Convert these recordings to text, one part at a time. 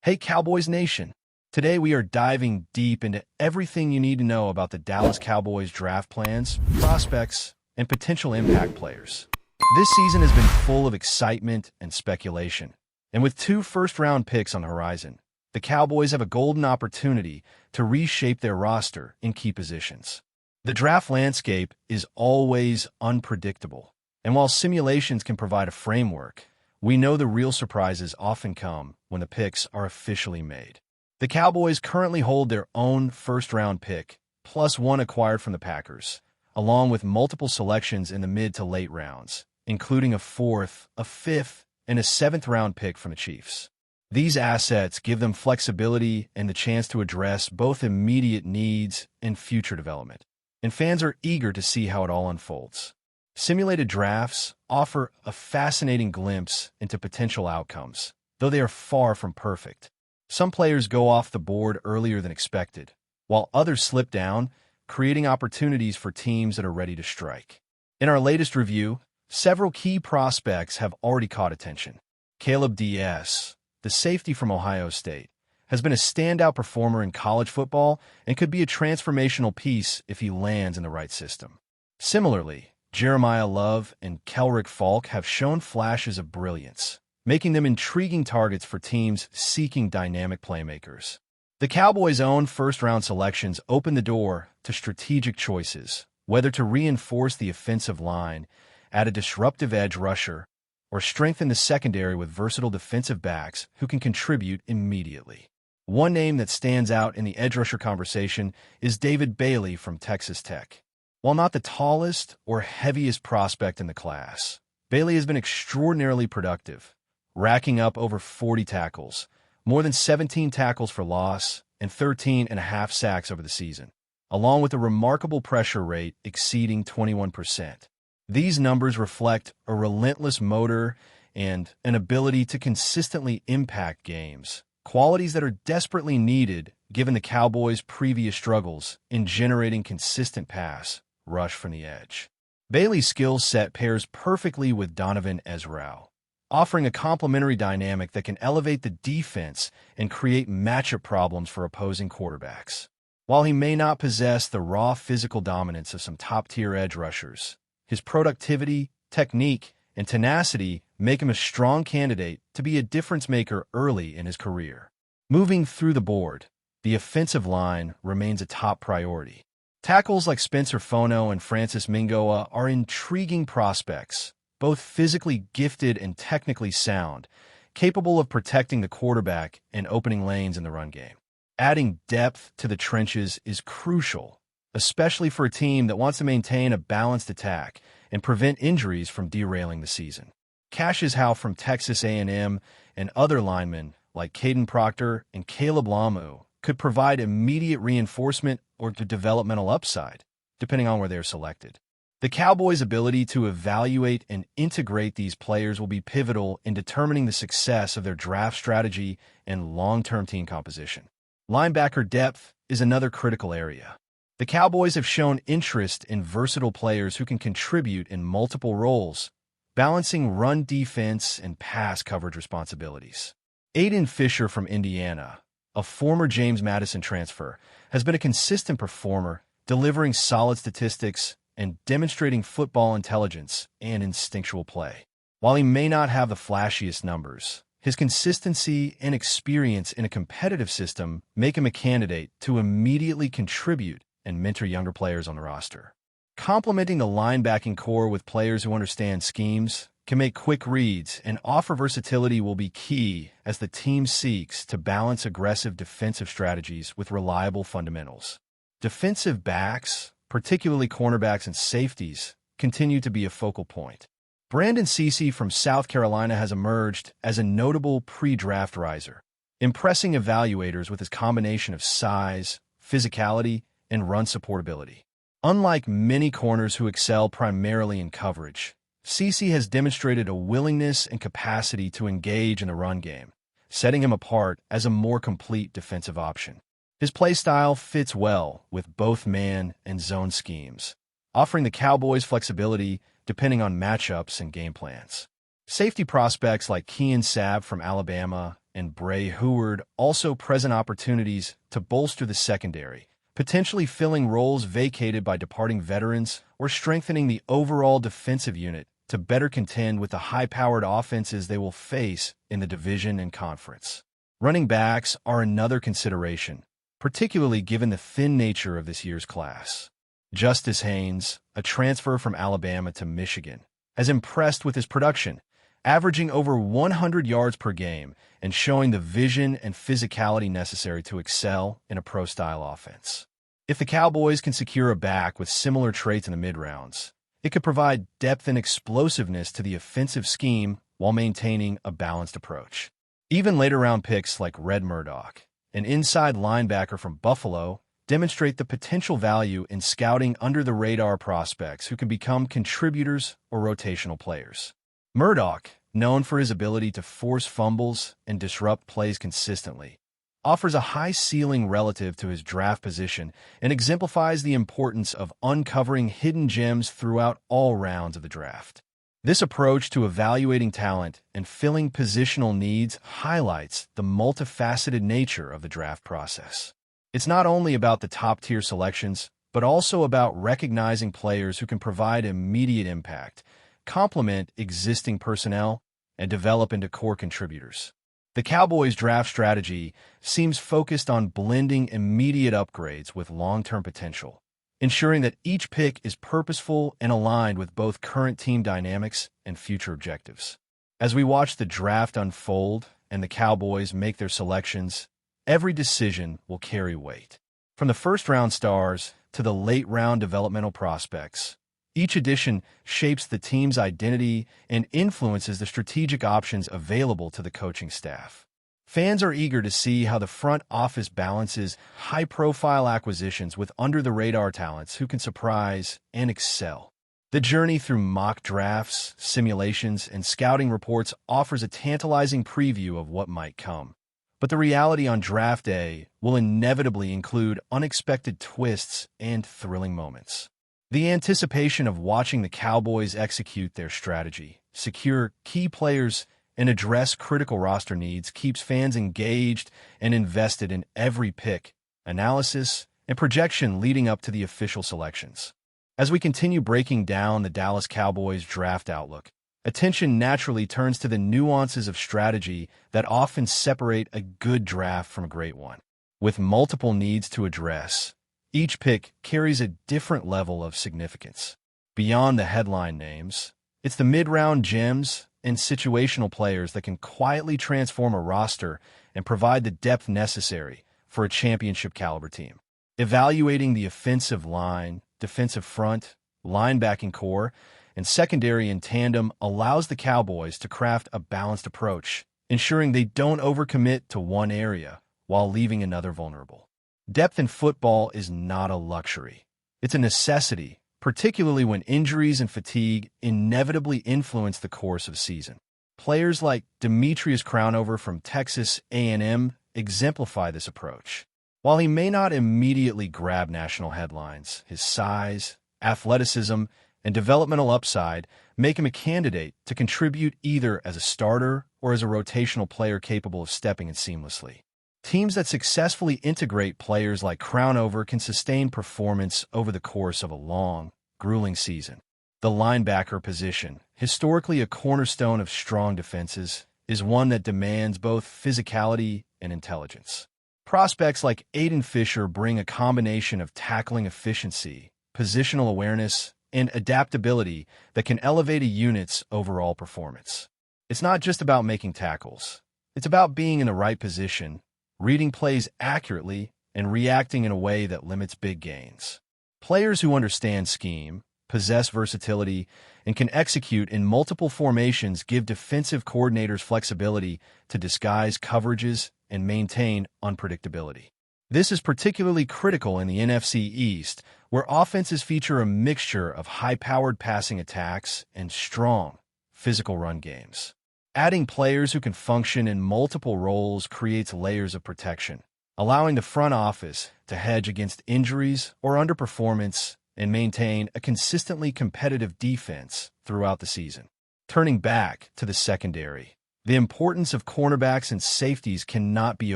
Hey Cowboys Nation! Today we are diving deep into everything you need to know about the Dallas Cowboys draft plans, prospects, and potential impact players. This season has been full of excitement and speculation, and with two first-round picks on the horizon, the Cowboys have a golden opportunity to reshape their roster in key positions. The draft landscape is always unpredictable, and while simulations can provide a framework, we know the real surprises often come when the picks are officially made. The Cowboys currently hold their own first-round pick, plus one acquired from the Packers, along with multiple selections in the mid to late rounds, including a fourth, a fifth, and a seventh-round pick from the Chiefs. These assets give them flexibility and the chance to address both immediate needs and future development, and fans are eager to see how it all unfolds. Simulated drafts offer a fascinating glimpse into potential outcomes, though they are far from perfect. Some players go off the board earlier than expected, while others slip down, creating opportunities for teams that are ready to strike. In our latest review, several key prospects have already caught attention. Caleb D.S., the safety from Ohio State, has been a standout performer in college football and could be a transformational piece if he lands in the right system. Similarly, Jeremiah Love and Kelrick Falk have shown flashes of brilliance, making them intriguing targets for teams seeking dynamic playmakers. The Cowboys' own first-round selections open the door to strategic choices, whether to reinforce the offensive line, add a disruptive edge rusher, or strengthen the secondary with versatile defensive backs who can contribute immediately. One name that stands out in the edge rusher conversation is David Bailey from Texas Tech. While not the tallest or heaviest prospect in the class, Bailey has been extraordinarily productive, racking up over 40 tackles, more than 17 tackles for loss, and 13.5 sacks over the season, along with a remarkable pressure rate exceeding 21%. These numbers reflect a relentless motor and an ability to consistently impact games, qualities that are desperately needed given the Cowboys' previous struggles in generating consistent pass rush from the edge. Bailey's skill set pairs perfectly with Donovan Ezrau, offering a complementary dynamic that can elevate the defense and create matchup problems for opposing quarterbacks. While he may not possess the raw physical dominance of some top-tier edge rushers, his productivity, technique, and tenacity make him a strong candidate to be a difference-maker early in his career. Moving through the board, the offensive line remains a top priority. Tackles like Spencer Fono and Francis Mingoa are intriguing prospects, both physically gifted and technically sound, capable of protecting the quarterback and opening lanes in the run game. Adding depth to the trenches is crucial, especially for a team that wants to maintain a balanced attack and prevent injuries from derailing the season. Cassius Howe from Texas A&M and other linemen like Caden Proctor and Caleb Lamu could provide immediate reinforcement or developmental upside, depending on where they're selected. The Cowboys' ability to evaluate and integrate these players will be pivotal in determining the success of their draft strategy and long-term team composition. Linebacker depth is another critical area. The Cowboys have shown interest in versatile players who can contribute in multiple roles, balancing run defense and pass coverage responsibilities. Aiden Fisher from Indiana, a former James Madison transfer, has been a consistent performer, delivering solid statistics and demonstrating football intelligence and instinctual play. While he may not have the flashiest numbers, his consistency and experience in a competitive system make him a candidate to immediately contribute and mentor younger players on the roster. Complementing the linebacking core with players who understand schemes, can make quick reads, and offer versatility will be key as the team seeks to balance aggressive defensive strategies with reliable fundamentals. Defensive backs, particularly cornerbacks and safeties, continue to be a focal point. Brandon Cece from South Carolina has emerged as a notable pre-draft riser, impressing evaluators with his combination of size, physicality, and run supportability. Unlike many corners who excel primarily in coverage, Cece has demonstrated a willingness and capacity to engage in the run game, setting him apart as a more complete defensive option. His play style fits well with both man and zone schemes, offering the Cowboys flexibility depending on matchups and game plans. Safety prospects like Kean Sabb from Alabama and Bray Heward also present opportunities to bolster the secondary, potentially filling roles vacated by departing veterans or strengthening the overall defensive unit to better contend with the high-powered offenses they will face in the division and conference. Running backs are another consideration, particularly given the thin nature of this year's class. Justice Haynes, a transfer from Alabama to Michigan, has impressed with his production, averaging over 100 yards per game and showing the vision and physicality necessary to excel in a pro-style offense. If the Cowboys can secure a back with similar traits in the mid-rounds, it could provide depth and explosiveness to the offensive scheme while maintaining a balanced approach. Even later-round picks like Red Murdoch, an inside linebacker from Buffalo, demonstrate the potential value in scouting under-the-radar prospects who can become contributors or rotational players. Murdoch, known for his ability to force fumbles and disrupt plays consistently, offers a high ceiling relative to his draft position and exemplifies the importance of uncovering hidden gems throughout all rounds of the draft. This approach to evaluating talent and filling positional needs highlights the multifaceted nature of the draft process. It's not only about the top-tier selections, but also about recognizing players who can provide immediate impact, complement existing personnel, and develop into core contributors. The Cowboys' draft strategy seems focused on blending immediate upgrades with long-term potential, ensuring that each pick is purposeful and aligned with both current team dynamics and future objectives. As we watch the draft unfold and the Cowboys make their selections, every decision will carry weight. From the first-round stars to the late-round developmental prospects, each addition shapes the team's identity and influences the strategic options available to the coaching staff. Fans are eager to see how the front office balances high-profile acquisitions with under-the-radar talents who can surprise and excel. The journey through mock drafts, simulations, and scouting reports offers a tantalizing preview of what might come. But the reality on draft day will inevitably include unexpected twists and thrilling moments. The anticipation of watching the Cowboys execute their strategy, secure key players, and address critical roster needs keeps fans engaged and invested in every pick, analysis, and projection leading up to the official selections. As we continue breaking down the Dallas Cowboys draft outlook, attention naturally turns to the nuances of strategy that often separate a good draft from a great one. With multiple needs to address, each pick carries a different level of significance. Beyond the headline names, it's the mid-round gems and situational players that can quietly transform a roster and provide the depth necessary for a championship-caliber team. Evaluating the offensive line, defensive front, linebacking core, and secondary in tandem allows the Cowboys to craft a balanced approach, ensuring they don't overcommit to one area while leaving another vulnerable. Depth in football is not a luxury. It's a necessity, particularly when injuries and fatigue inevitably influence the course of season. Players like Demetrius Crownover from Texas A&M exemplify this approach. While he may not immediately grab national headlines, his size, athleticism, and developmental upside make him a candidate to contribute either as a starter or as a rotational player capable of stepping in seamlessly. Teams that successfully integrate players like Crownover can sustain performance over the course of a long, grueling season. The linebacker position, historically a cornerstone of strong defenses, is one that demands both physicality and intelligence. Prospects like Aiden Fisher bring a combination of tackling efficiency, positional awareness, and adaptability that can elevate a unit's overall performance. It's not just about making tackles. It's about being in the right position, reading plays accurately, and reacting in a way that limits big gains. Players who understand scheme, possess versatility, and can execute in multiple formations give defensive coordinators flexibility to disguise coverages and maintain unpredictability. This is particularly critical in the NFC East, where offenses feature a mixture of high-powered passing attacks and strong, physical run games. Adding players who can function in multiple roles creates layers of protection, allowing the front office to hedge against injuries or underperformance and maintain a consistently competitive defense throughout the season. Turning back to the secondary, The importance of cornerbacks and safeties cannot be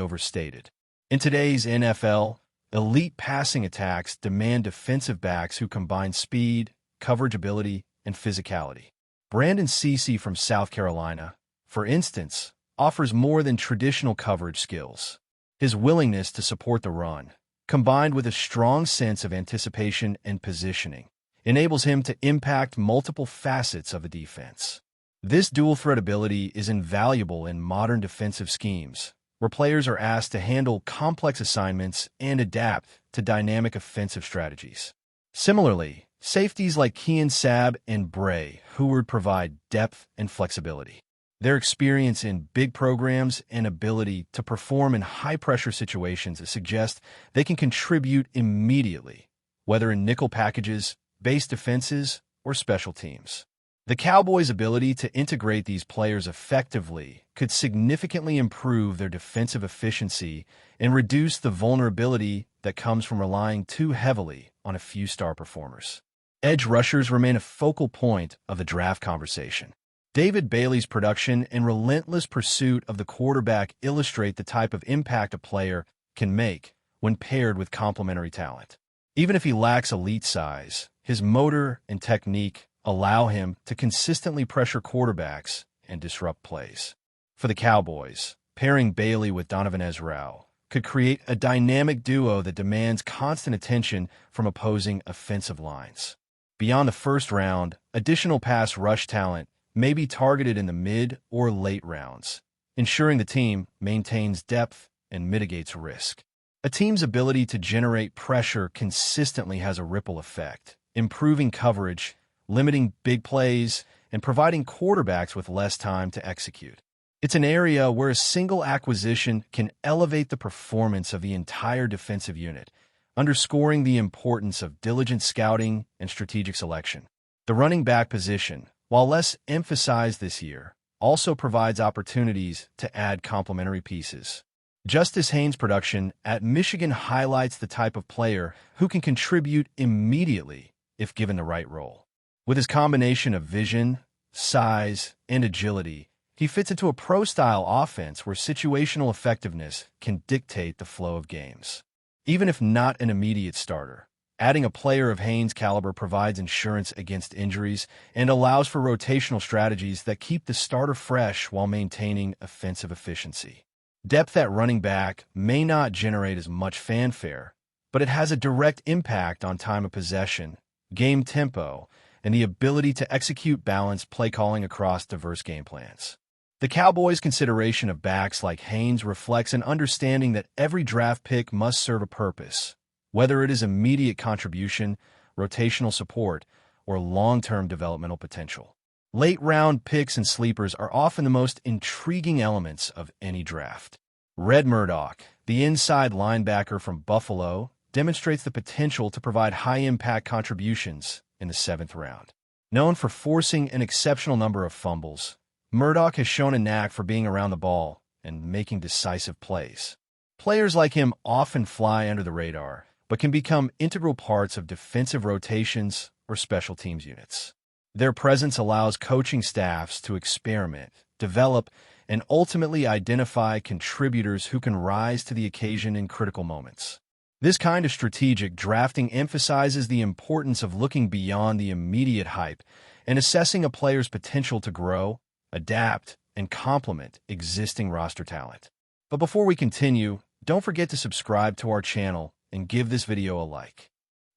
overstated. In today's NFL, elite passing attacks demand defensive backs who combine speed, coverage ability, and physicality. Brandon Cece from South Carolina, for instance, offers more than traditional coverage skills. His willingness to support the run, combined with a strong sense of anticipation and positioning, enables him to impact multiple facets of the defense. This dual-threat ability is invaluable in modern defensive schemes, where players are asked to handle complex assignments and adapt to dynamic offensive strategies. Similarly, safeties like Kean Sabb and Bray Heward provide depth and flexibility. Their experience in big programs and ability to perform in high-pressure situations suggest they can contribute immediately, whether in nickel packages, base defenses, or special teams. The Cowboys' ability to integrate these players effectively could significantly improve their defensive efficiency and reduce the vulnerability that comes from relying too heavily on a few star performers. Edge rushers remain a focal point of the draft conversation. David Bailey's production and relentless pursuit of the quarterback illustrate the type of impact a player can make when paired with complementary talent. Even if he lacks elite size, his motor and technique allow him to consistently pressure quarterbacks and disrupt plays. For the Cowboys, pairing Bailey with Donovan Ezra could create a dynamic duo that demands constant attention from opposing offensive lines. Beyond the first round, additional pass rush talent may be targeted in the mid or late rounds, ensuring the team maintains depth and mitigates risk. A team's ability to generate pressure consistently has a ripple effect, improving coverage, limiting big plays, and providing quarterbacks with less time to execute. It's an area where a single acquisition can elevate the performance of the entire defensive unit, underscoring the importance of diligent scouting and strategic selection. The running back position, while less emphasized this year, also provides opportunities to add complementary pieces. Justice Haynes' production at Michigan highlights the type of player who can contribute immediately if given the right role. With his combination of vision, size, and agility, he fits into a pro-style offense where situational effectiveness can dictate the flow of games. Even if not an immediate starter, adding a player of Haynes' caliber provides insurance against injuries and allows for rotational strategies that keep the starter fresh while maintaining offensive efficiency. Depth at running back may not generate as much fanfare, but it has a direct impact on time of possession, game tempo, and the ability to execute balanced play calling across diverse game plans. The Cowboys' consideration of backs like Haynes reflects an understanding that every draft pick must serve a purpose, whether it is immediate contribution, rotational support, or long-term developmental potential. Late-round picks and sleepers are often the most intriguing elements of any draft. Red Murdoch, the inside linebacker from Buffalo, demonstrates the potential to provide high-impact contributions in the 7th round. Known for forcing an exceptional number of fumbles, Murdoch has shown a knack for being around the ball and making decisive plays. Players like him often fly under the radar, but can become integral parts of defensive rotations or special teams units. Their presence allows coaching staffs to experiment, develop, and ultimately identify contributors who can rise to the occasion in critical moments. This kind of strategic drafting emphasizes the importance of looking beyond the immediate hype and assessing a player's potential to grow, adapt, and complement existing roster talent. But before we continue, don't forget to subscribe to our channel and give this video a like.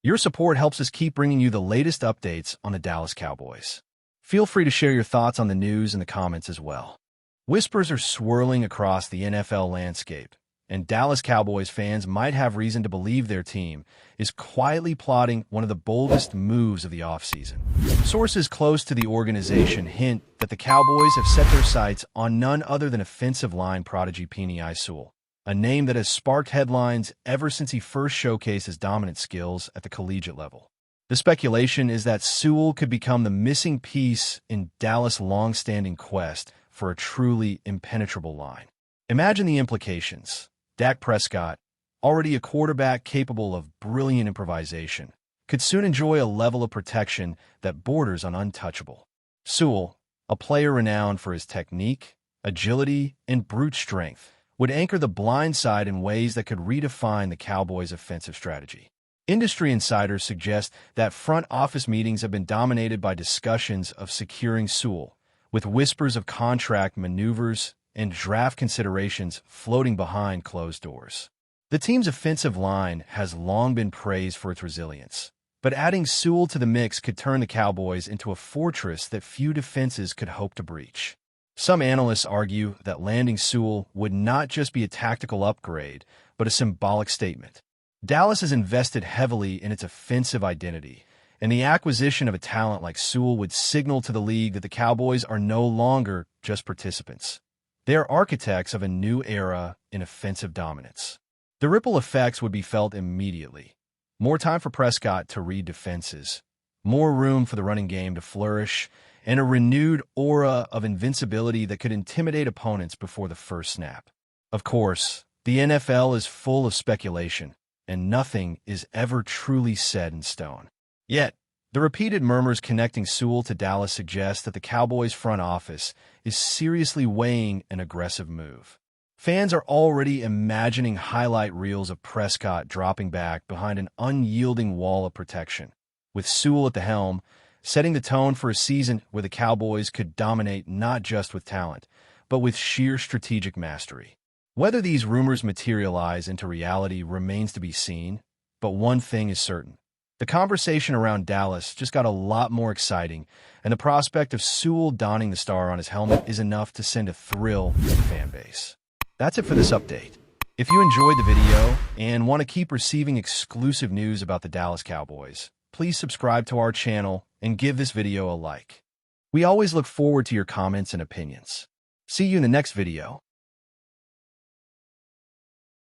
Your support helps us keep bringing you the latest updates on the Dallas Cowboys. Feel free to share your thoughts on the news in the comments as well. Whispers are swirling across the NFL landscape, and Dallas Cowboys fans might have reason to believe their team is quietly plotting one of the boldest moves of the offseason. Sources close to the organization hint that the Cowboys have set their sights on none other than offensive line prodigy PENEI, a name that has sparked headlines ever since he first showcased his dominant skills at the collegiate level. The speculation is that Sewell could become the missing piece in Dallas' long-standing quest for a truly impenetrable line. Imagine the implications. Dak Prescott, already a quarterback capable of brilliant improvisation, could soon enjoy a level of protection that borders on untouchable. Sewell, a player renowned for his technique, agility, and brute strength would anchor the blind side in ways that could redefine the Cowboys' offensive strategy. Industry insiders suggest that front office meetings have been dominated by discussions of securing Sewell, with whispers of contract maneuvers and draft considerations floating behind closed doors. The team's offensive line has long been praised for its resilience, but adding Sewell to the mix could turn the Cowboys into a fortress that few defenses could hope to breach. Some analysts argue that landing Sewell would not just be a tactical upgrade, but a symbolic statement. Dallas has invested heavily in its offensive identity, and the acquisition of a talent like Sewell would signal to the league that the Cowboys are no longer just participants. They are architects of a new era in offensive dominance. The ripple effects would be felt immediately. More time for Prescott to read defenses, more room for the running game to flourish, and a renewed aura of invincibility that could intimidate opponents before the first snap. Of course, the NFL is full of speculation, and nothing is ever truly set in stone. Yet, the repeated murmurs connecting Sewell to Dallas suggest that the Cowboys' front office is seriously weighing an aggressive move. Fans are already imagining highlight reels of Prescott dropping back behind an unyielding wall of protection, with Sewell at the helm, setting the tone for a season where the Cowboys could dominate not just with talent, but with sheer strategic mastery. Whether these rumors materialize into reality remains to be seen, but one thing is certain. The conversation around Dallas just got a lot more exciting, and the prospect of Sewell donning the star on his helmet is enough to send a thrill to the fan base. That's it for this update. If you enjoyed the video and want to keep receiving exclusive news about the Dallas Cowboys, please subscribe to our channel and give this video a like. We always look forward to your comments and opinions. See you in the next video.